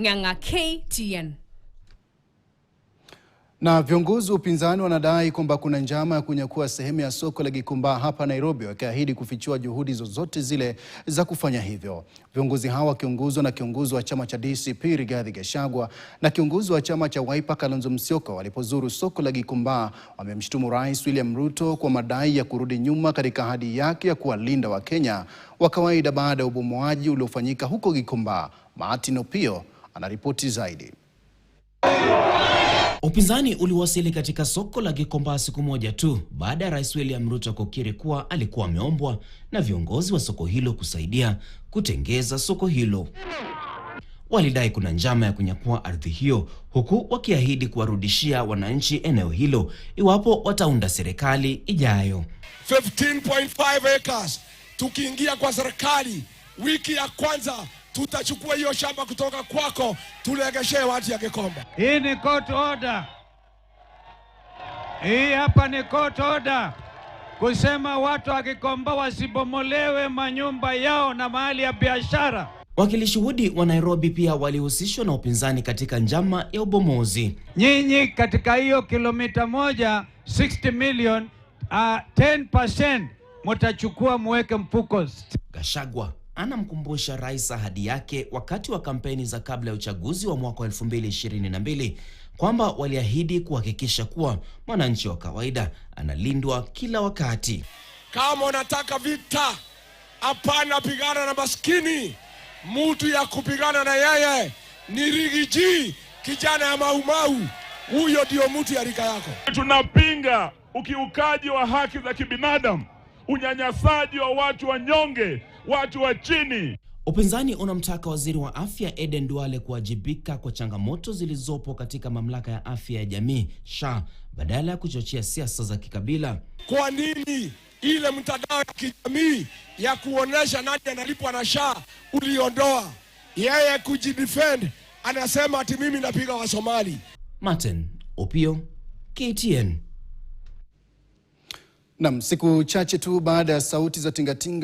Ng'ang'a, KTN. Na viongozi wa upinzani wanadai kwamba kuna njama ya kunyakua sehemu ya soko la Gikomba hapa Nairobi, wakiahidi kufichua juhudi zozote zile za kufanya hivyo. Viongozi hawa wakiongozwa na kiongozi wa chama cha DCP Rigathi Gachagua na kiongozi wa chama cha Wiper Kalonzo Musyoka walipozuru soko la Gikomba, wamemshutumu Rais William Ruto kwa madai ya kurudi nyuma katika ahadi yake ya kuwalinda Wakenya wa kawaida baada ya ubomoaji uliofanyika huko Gikomba. Martin Opio anaripoti zaidi. Upinzani uliwasili katika soko la Gikomba siku moja tu baada ya Rais William Ruto kukiri kuwa alikuwa ameombwa na viongozi wa soko hilo kusaidia kutengeza soko hilo. Walidai kuna njama ya kunyakua ardhi hiyo, huku wakiahidi kuwarudishia wananchi eneo hilo iwapo wataunda serikali ijayo. 15.5 acres. Tukiingia kwa serikali wiki ya kwanza, tutachukua hiyo shamba kutoka kwako, tulegeshee watu ya Gikomba. Hii ni court order. Hii hapa ni court order kusema watu wa Gikomba wasibomolewe manyumba yao na mahali ya biashara. Wakilishuhudi wa Nairobi pia walihusishwa na upinzani katika njama ya ubomozi. Nyinyi katika hiyo kilomita moja 60 million 10% mtachukua muweke mfuko. Gachagua anamkumbusha rais ahadi yake wakati wa kampeni za kabla ya uchaguzi wa mwaka 2022 kwamba waliahidi kuhakikisha kuwa mwananchi wa kawaida analindwa kila wakati. Kama unataka vita, hapana pigana na maskini. Mtu ya kupigana na yeye ni Rigiji, kijana ya Maumau. Huyo ndio mtu ya rika yako. Tunapinga ukiukaji wa haki za kibinadamu, unyanyasaji wa watu wanyonge, watu wa chini. Upinzani unamtaka waziri wa afya Aden Duale kuwajibika kwa changamoto zilizopo katika mamlaka ya afya ya jamii SHA badala ya kuchochea siasa za kikabila. Kwa nini ile mtandao ya kijamii ya kuonesha nani analipwa na SHA uliondoa? Yeye kujidefend anasema ati mimi napiga wa Somali. Martin Opio, KTN. Siku chache tu baada ya sauti za tingatinga